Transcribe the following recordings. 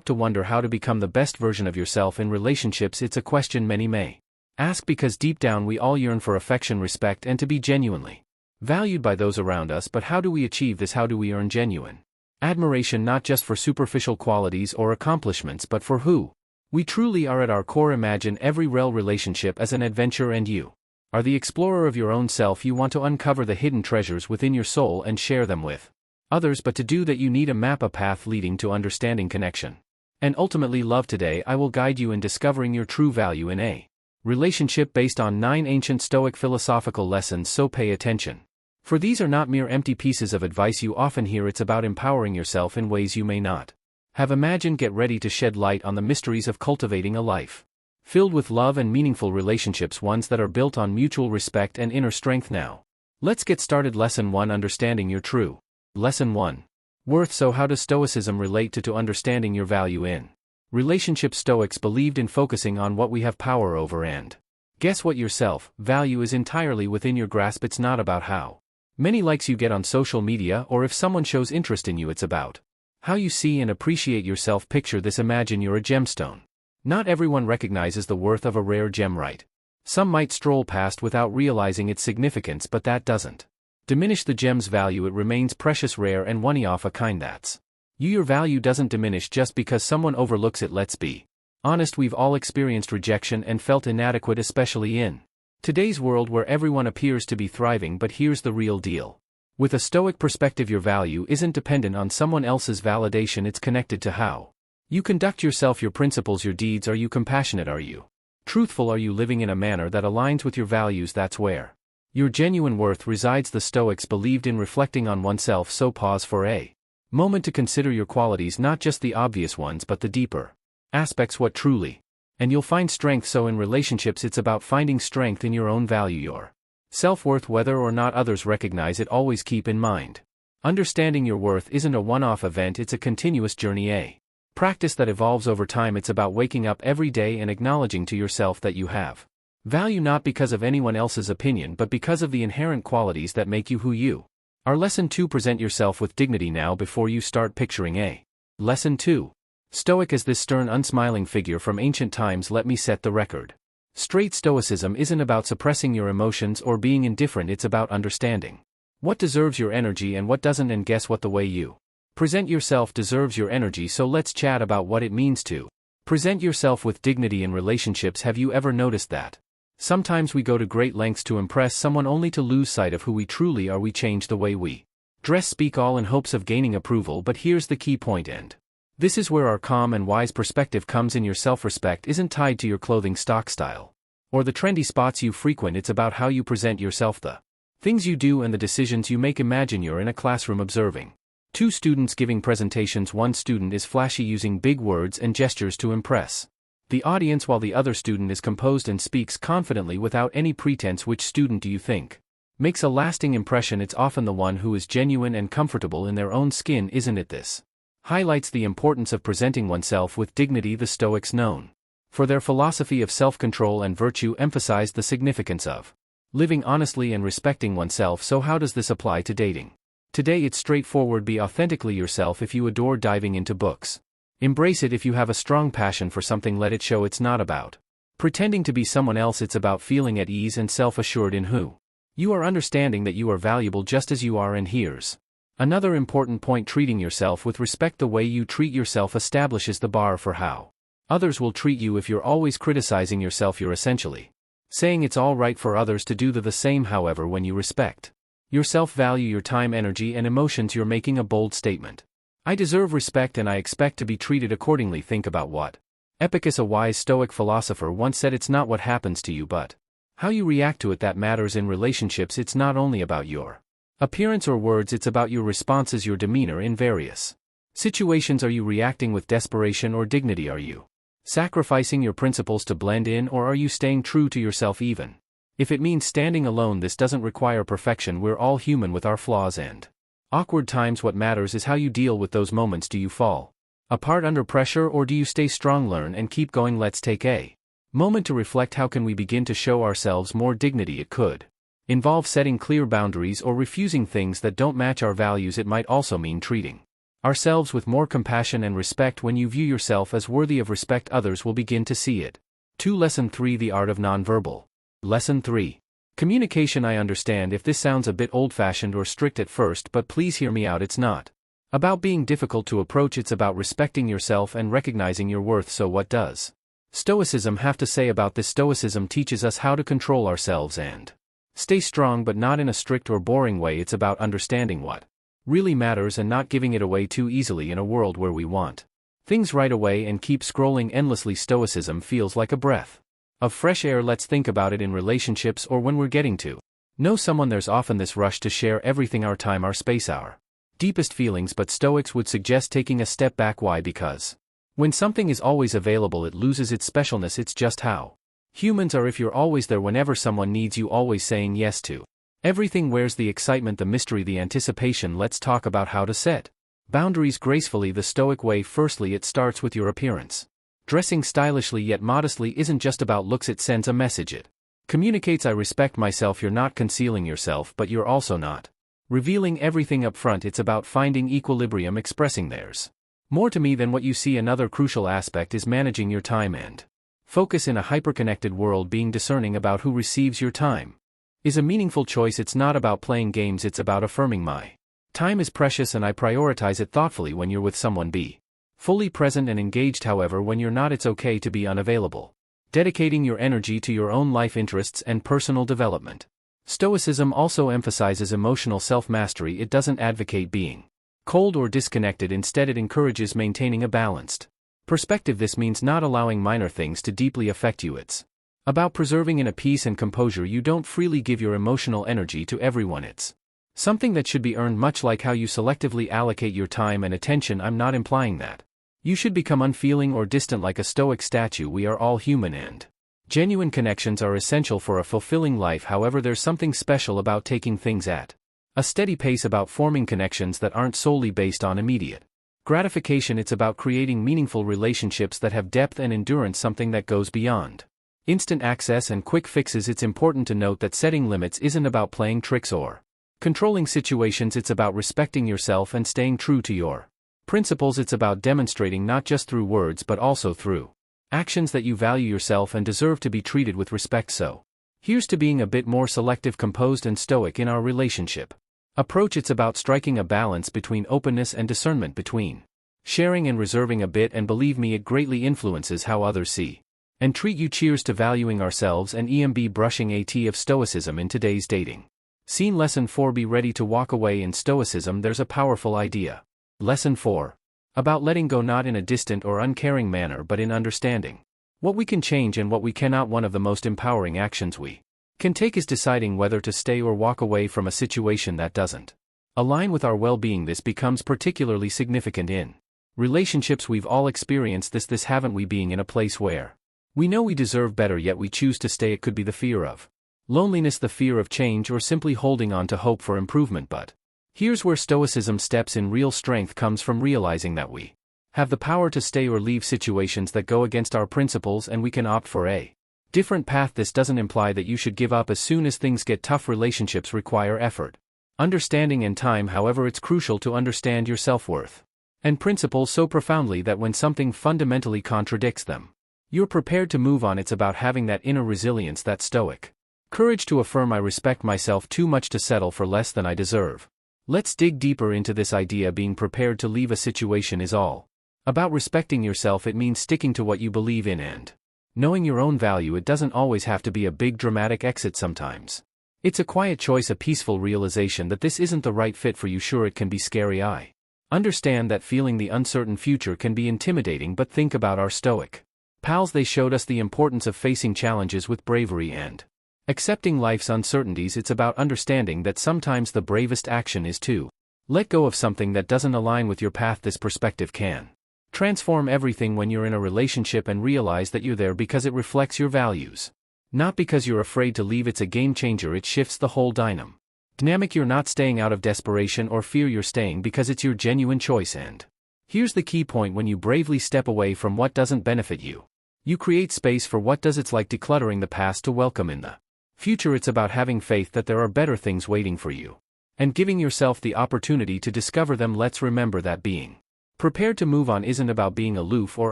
to wonder how to become the best version of yourself in relationships. It's a question many may ask because deep down we all yearn for affection, respect, and to be genuinely valued by those around us. But how do we achieve this? How do we earn genuine admiration, not just for superficial qualities or accomplishments, but for who we truly are at our core? Imagine every real relationship as an adventure, and you are the explorer of your own self. You want to uncover the hidden treasures within your soul and share them with others, but to do that you need a map, a path leading to understanding, connection, and ultimately love. Today I will guide you in discovering your true value in a relationship based on 9 ancient Stoic philosophical lessons, so pay attention. For these are not mere empty pieces of advice you often hear. It's about empowering yourself in ways you may not have imagined. Get ready to shed light on the mysteries of cultivating a life filled with love and meaningful relationships, ones that are built on mutual respect and inner strength. Now, let's get started. Lesson 1: Understanding your true. Lesson 1: Worth. So how does Stoicism relate to understanding your value in relationships? Stoics believed in focusing on what we have power over, and guess what? Your self-value is entirely within your grasp. It's not about how many likes you get on social media or if someone shows interest in you. It's about how you see and appreciate yourself. Picture this: imagine you're a gemstone. Not everyone recognizes the worth of a rare gem, right? Some might stroll past without realizing its significance, but that doesn't diminish the gem's value. It remains precious, rare, and one of a kind. That's you. Your value doesn't diminish just because someone overlooks it. Let's be honest, we've all experienced rejection and felt inadequate, especially in today's world where everyone appears to be thriving. But here's the real deal. With a Stoic perspective, your value isn't dependent on someone else's validation. It's connected to how you conduct yourself, your principles, your deeds. Are you compassionate? Are you truthful? Are you living in a manner that aligns with your values? That's where your genuine worth resides. The Stoics believed in reflecting on oneself, so pause for a moment to consider your qualities, not just the obvious ones but the deeper aspects, what truly, and you'll find strength. So in relationships, it's about finding strength in your own value, your self-worth, whether or not others recognize it. Always keep in mind, understanding your worth isn't a one-off event. It's a continuous journey, a practice that evolves over time. It's about waking up every day and acknowledging to yourself that you have value, not because of anyone else's opinion but because of the inherent qualities that make you who you are. Lesson 2: Present yourself with dignity. Now, before you start picturing a Lesson 2 Stoic as this stern, unsmiling figure from ancient times, let me set the record straight. Stoicism isn't about suppressing your emotions or being indifferent. It's about understanding what deserves your energy and what doesn't. And guess what? The way you present yourself deserves your energy. So let's chat about what it means to present yourself with dignity in relationships. Have you ever noticed that sometimes we go to great lengths to impress someone only to lose sight of who we truly are? We change the way we dress, speak, all in hopes of gaining approval. But here's the key point, and this is where our calm and wise perspective comes in. Your self-respect isn't tied to your clothing stock style or the trendy spots you frequent. It's about how you present yourself, the things you do, and the decisions you make. Imagine you're in a classroom observing 2 students giving presentations. One student is flashy, using big words and gestures to impress the audience, while the other student is composed and speaks confidently without any pretense. Which student do you think makes a lasting impression? It's often the one who is genuine and comfortable in their own skin, isn't it? This highlights the importance of presenting oneself with dignity. The Stoics, known for their philosophy of self-control and virtue, emphasized the significance of living honestly and respecting oneself. So how does this apply to dating? Today it's straightforward. Be authentically yourself. If you adore diving into books, embrace it. If you have a strong passion for something, let it show. It's not about pretending to be someone else. It's about feeling at ease and self-assured in who you are, understanding that you are valuable just as you are. And here's another important point: treating yourself with respect. The way you treat yourself establishes the bar for how others will treat you. If you're always criticizing yourself, you're essentially saying it's all right for others to do the same. However, when you respect your self-value, your time, energy, and emotions, you're making a bold statement. I deserve respect and I expect to be treated accordingly. Think about what Epicus, a wise Stoic philosopher, once said: it's not what happens to you but how you react to it that matters. In relationships, it's not only about your appearance or words, it's about your responses, your demeanor in various situations. Are you reacting with desperation or dignity? Are you sacrificing your principles to blend in, or are you staying true to yourself even if it means standing alone? This doesn't require perfection. We're all human with our flaws and awkward times. What matters is how you deal with those moments. Do you fall apart under pressure, or do you stay strong, learn, and keep going? Let's take a moment to reflect. How can we begin to show ourselves more dignity? It could involve setting clear boundaries or refusing things that don't match our values. It might also mean treating ourselves with more compassion and respect. When you view yourself as worthy of respect, others will begin to see it. 2. Lesson 3: The Art of Nonverbal. Lesson 3. Communication. I understand if this sounds a bit old-fashioned or strict at first, but please hear me out. It's not about being difficult to approach, it's about respecting yourself and recognizing your worth. So what does Stoicism have to say about this? Stoicism teaches us how to control ourselves and stay strong, but not in a strict or boring way. It's about understanding what really matters and not giving it away too easily in a world where we want things right away and keep scrolling endlessly. Stoicism feels like a breath of fresh air. Let's think about it in relationships or when we're getting to know someone. There's often this rush to share everything, our time, our space, our deepest feelings, but Stoics would suggest taking a step back. Why? Because when something is always available, it loses its specialness. It's just how humans are. If you're always there whenever someone needs you, always saying yes to everything, where's the excitement, the mystery, the anticipation? Let's talk about how to set boundaries gracefully the Stoic way. Firstly, it starts with your appearance. Dressing stylishly yet modestly isn't just about looks, it sends a message. It communicates, I respect myself. You're not concealing yourself, but you're also not revealing everything up front. It's about finding equilibrium, expressing there's more to me than what you see. Another crucial aspect is managing your time and focus in a hyperconnected world. Being discerning about who receives your time is a meaningful choice. It's not about playing games, it's about affirming my time is precious and I prioritize it thoughtfully. When you're with someone, be fully present and engaged. However, when you're not, it's okay to be unavailable, dedicating your energy to your own life interests and personal development. Stoicism also emphasizes emotional self-mastery. It doesn't advocate being cold or disconnected. Instead, it encourages maintaining a balanced perspective. This means not allowing minor things to deeply affect you. It's about preserving inner peace and composure. You don't freely give your emotional energy to everyone. It's something that should be earned, much like how you selectively allocate your time and attention. I'm not implying that you should become unfeeling or distant like a Stoic statue. We are all human and genuine connections are essential for a fulfilling life. However, there's something special about taking things at a steady pace, about forming connections that aren't solely based on immediate gratification. It's about creating meaningful relationships that have depth and endurance, something that goes beyond instant access and quick fixes. It's important to note that setting limits isn't about playing tricks or controlling situations. It's about respecting yourself and staying true to your principles. It's about demonstrating not just through words but also through actions that you value yourself and deserve to be treated with respect. So here's to being a bit more selective, composed, and stoic in our relationship approach. It's about striking a balance between openness and discernment, between sharing and reserving a bit, and believe me, it greatly influences how others see and treat you. Cheers to valuing ourselves and brushing AT of Stoicism in today's dating scene. Lesson 4: Be ready to walk away. In Stoicism, there's a powerful idea. Lesson 4. About letting go, not in a distant or uncaring manner but in understanding what we can change and what we cannot. One of the most empowering actions we can take is deciding whether to stay or walk away from a situation that doesn't align with our well-being. This becomes particularly significant in relationships. We've all experienced this, haven't we? Being in a place where we know we deserve better yet we choose to stay. It could be the fear of loneliness, the fear of change, or simply holding on to hope for improvement. But here's where Stoicism steps in. Real strength comes from realizing that we have the power to stay or leave situations that go against our principles, and we can opt for a different path. This doesn't imply that you should give up as soon as things get tough. Relationships require effort, understanding, and time. However, it's crucial to understand your self-worth and principles so profoundly that when something fundamentally contradicts them, you're prepared to move on. It's about having that inner resilience, that stoic courage to affirm, I respect myself too much to settle for less than I deserve. Let's dig deeper into this idea. Being prepared to leave a situation is all about respecting yourself. It means sticking to what you believe in and knowing your own value. It doesn't always have to be a big dramatic exit. Sometimes it's a quiet choice, a peaceful realization that this isn't the right fit for you. Sure, it can be scary. I understand that feeling. The uncertain future can be intimidating, but think about our stoic pals. They showed us the importance of facing challenges with bravery and accepting life's uncertainties. It's about understanding that sometimes the bravest action is to let go of something that doesn't align with your path. This perspective can transform everything. When you're in a relationship and realize that you're there because it reflects your values, not because you're afraid to leave, it's a game changer. It shifts the whole dynamic. You're not staying out of desperation or fear. You're staying because it's your genuine choice. And here's the key point: when you bravely step away from what doesn't benefit you, you create space for what does. It's like decluttering the past to welcome in the future. It's about having faith that there are better things waiting for you and giving yourself the opportunity to discover them. Let's remember that being Prepared to move on isn't about being aloof or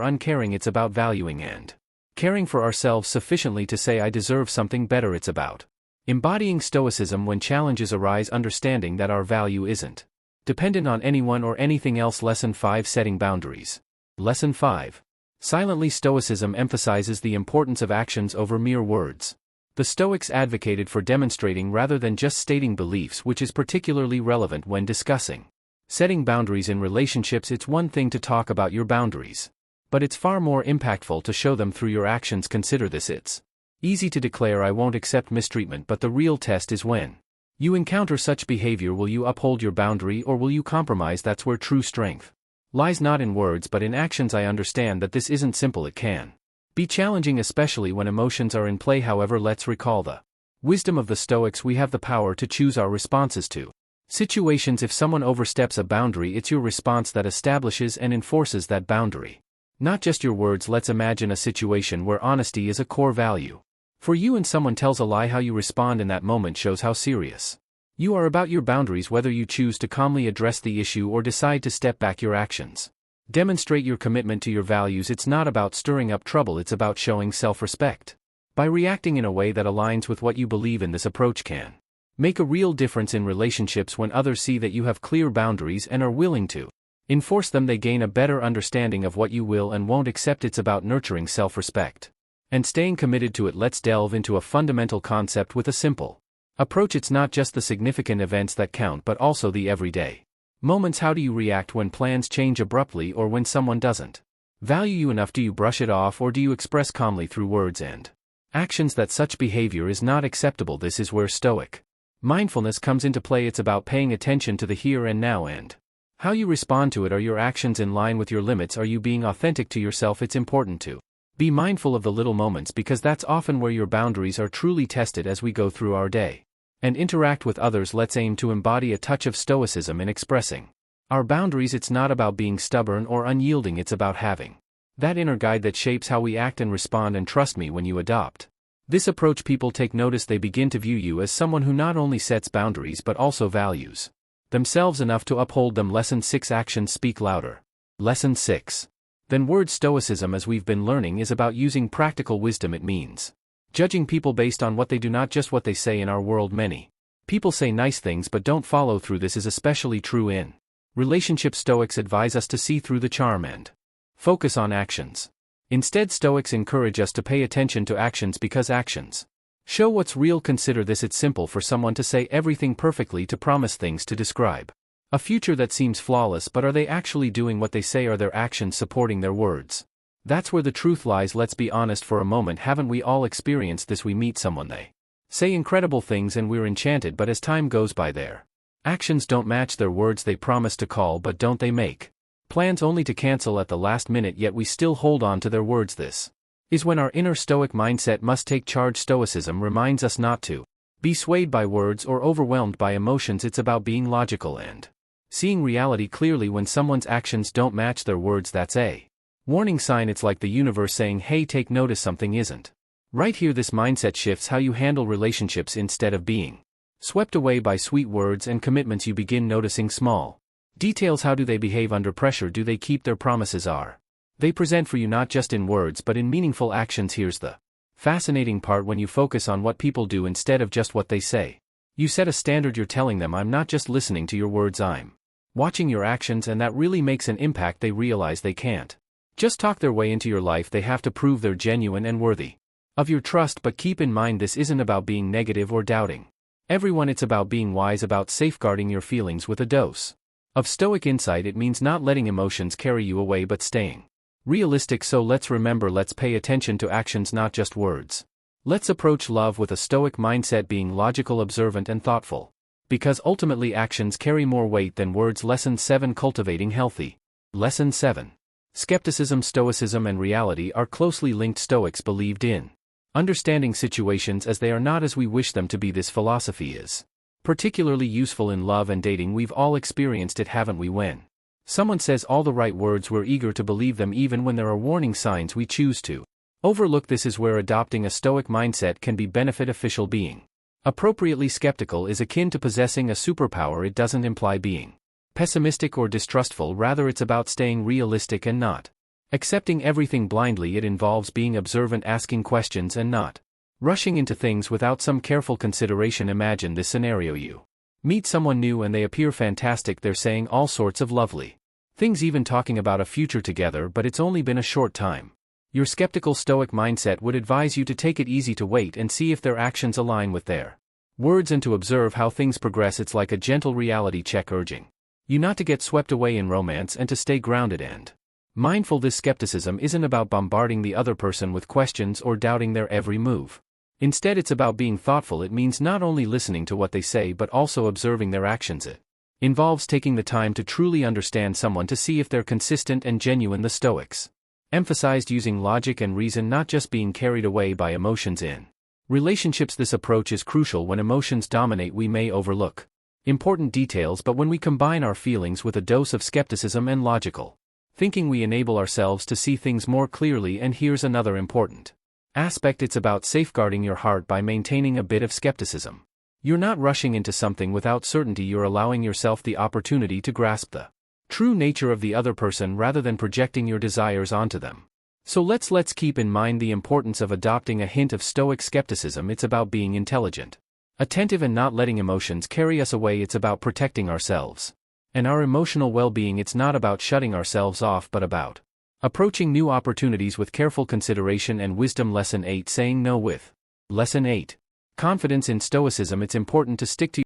uncaring, it's about valuing and caring for ourselves sufficiently to say I deserve something better. It's about embodying stoicism when challenges arise, understanding that our value isn't dependent on anyone or anything else. Lesson 5: Setting Boundaries. Lesson 5. Silently, Stoicism emphasizes the importance of actions over mere words. The Stoics advocated for demonstrating rather than just stating beliefs, which is particularly relevant when discussing setting boundaries in relationships. It's one thing to talk about your boundaries, but it's far more impactful to show them through your actions. Consider this: it's easy to declare I won't accept mistreatment, but the real test is when you encounter such behavior. Will you uphold your boundary or will you compromise? That's where true strength lies, not in words but in actions. I understand that this isn't simple. It can be challenging, especially when emotions are in play. However, let's recall the wisdom of the Stoics. We have the power to choose our responses to situations. If someone oversteps a boundary, it's your response that establishes and enforces that boundary, not just your words. Let's imagine a situation where honesty is a core value for you and someone tells a lie. How you respond in that moment shows how serious you are about your boundaries. Whether you choose to calmly address the issue or decide to step back, your actions demonstrate your commitment to your values. It's not about stirring up trouble, it's about showing self-respect. By reacting in a way that aligns with what you believe in, this approach can make a real difference in relationships. When others see that you have clear boundaries and are willing to enforce them, they gain a better understanding of what you will and won't accept. It's about nurturing self-respect and staying committed to it. Let's delve into a fundamental concept with a simple approach. It's not just the significant events that count, but also the everyday moments. How do you react when plans change abruptly or when someone doesn't value you enough? Do you brush it off or do you express calmly through words and actions that such behavior is not acceptable? This is where Stoic mindfulness comes into play. It's about paying attention to the here and now and how you respond to it. Are your actions in line with your limits? Are you being authentic to yourself? It's important to be mindful of the little moments, because that's often where your boundaries are truly tested. As we go through our day and interact with others, let's aim to embody a touch of stoicism in expressing our boundaries. It's not about being stubborn or unyielding, it's about having that inner guide that shapes how we act and respond. And trust me, when you adopt this approach, people take notice. They begin to view you as someone who not only sets boundaries but also values themselves enough to uphold them. Lesson 6: Actions speak louder. Lesson 6. Then words. Stoicism, as we've been learning, is about using practical wisdom. It means judging people based on what they do, not just what they say. In our world, many people say nice things but don't follow through. This is especially true in relationships. Stoics advise us to see through the charm and focus on actions. Instead, Stoics encourage us to pay attention to actions because actions show what's real. Consider this: it's simple for someone to say everything perfectly, to promise things, to describe a future that seems flawless, but are they actually doing what they say? Are their actions supporting their words? That's where the truth lies. Let's be honest for a moment. Haven't we all experienced this? We meet someone, they say incredible things and we're enchanted, but as time goes by, their actions don't match their words. They promise to call, but don't they make plans only to cancel at the last minute, yet we still hold on to their words. This is when our inner Stoic mindset must take charge. Stoicism reminds us not to be swayed by words or overwhelmed by emotions. It's about being logical and seeing reality clearly. When someone's actions don't match their words, that's a warning sign. It's like the universe saying, hey, take notice, something isn't right here. This mindset shifts how you handle relationships. Instead of being swept away by sweet words and commitments, you begin noticing small details. How do they behave under pressure? Do they keep their promises? Are they present for you, not just in words but in meaningful actions? Here's the fascinating part: when you focus on what people do instead of just what they say, you set a standard. You're telling them, I'm not just listening to your words, I'm watching your actions, and that really makes an impact. They realize they can't just talk their way into your life. They have to prove they're genuine and worthy of your trust. But keep in mind, this isn't about being negative or doubting everyone. It's about being wise, about safeguarding your feelings with a dose of Stoic insight. It means not letting emotions carry you away but staying realistic. So let's remember, let's pay attention to actions, not just words. Let's approach love with a Stoic mindset, being logical, observant, and thoughtful, because ultimately actions carry more weight than words. Lesson 7: Cultivating healthy. Lesson 7. Skepticism. Stoicism and reality are closely linked. Stoics believed in understanding situations as they are, not as we wish them to be. This philosophy is particularly useful in love and dating. We've all experienced it, haven't we? When someone says all the right words, we're eager to believe them even when there are warning signs we choose to overlook. This is where adopting a Stoic mindset can be beneficial. Being appropriately skeptical is akin to possessing a superpower. It doesn't imply being pessimistic or distrustful, rather it's about staying realistic and not accepting everything blindly. It involves being observant, asking questions and not rushing into things without some careful consideration. Imagine this scenario: you meet someone new and they appear fantastic, they're saying all sorts of lovely things, even talking about a future together, but it's only been a short time. Your skeptical Stoic mindset would advise you to take it easy, to wait and see if their actions align with their words and to observe how things progress. It's like a gentle reality check, urging you not to get swept away in romance and to stay grounded and mindful. This skepticism isn't about bombarding the other person with questions or doubting their every move. Instead, it's about being thoughtful. It means not only listening to what they say but also observing their actions. It involves taking the time to truly understand someone, to see if they're consistent and genuine. The Stoics emphasized using logic and reason, not just being carried away by emotions in relationships. This approach is crucial. When emotions dominate, we may overlook important details, but when we combine our feelings with a dose of skepticism and logical thinking, we enable ourselves to see things more clearly. And here's another important aspect: it's about safeguarding your heart by maintaining a bit of skepticism. You're not rushing into something without certainty, you're allowing yourself the opportunity to grasp the true nature of the other person rather than projecting your desires onto them. So let's keep in mind the importance of adopting a hint of Stoic skepticism. It's about being intelligent, attentive, and not letting emotions carry us away. It's about protecting ourselves and our emotional well-being. It's not about shutting ourselves off, but about approaching new opportunities with careful consideration and wisdom. Lesson 8: Saying no with Lesson 8: Confidence in Stoicism. It's important to stick to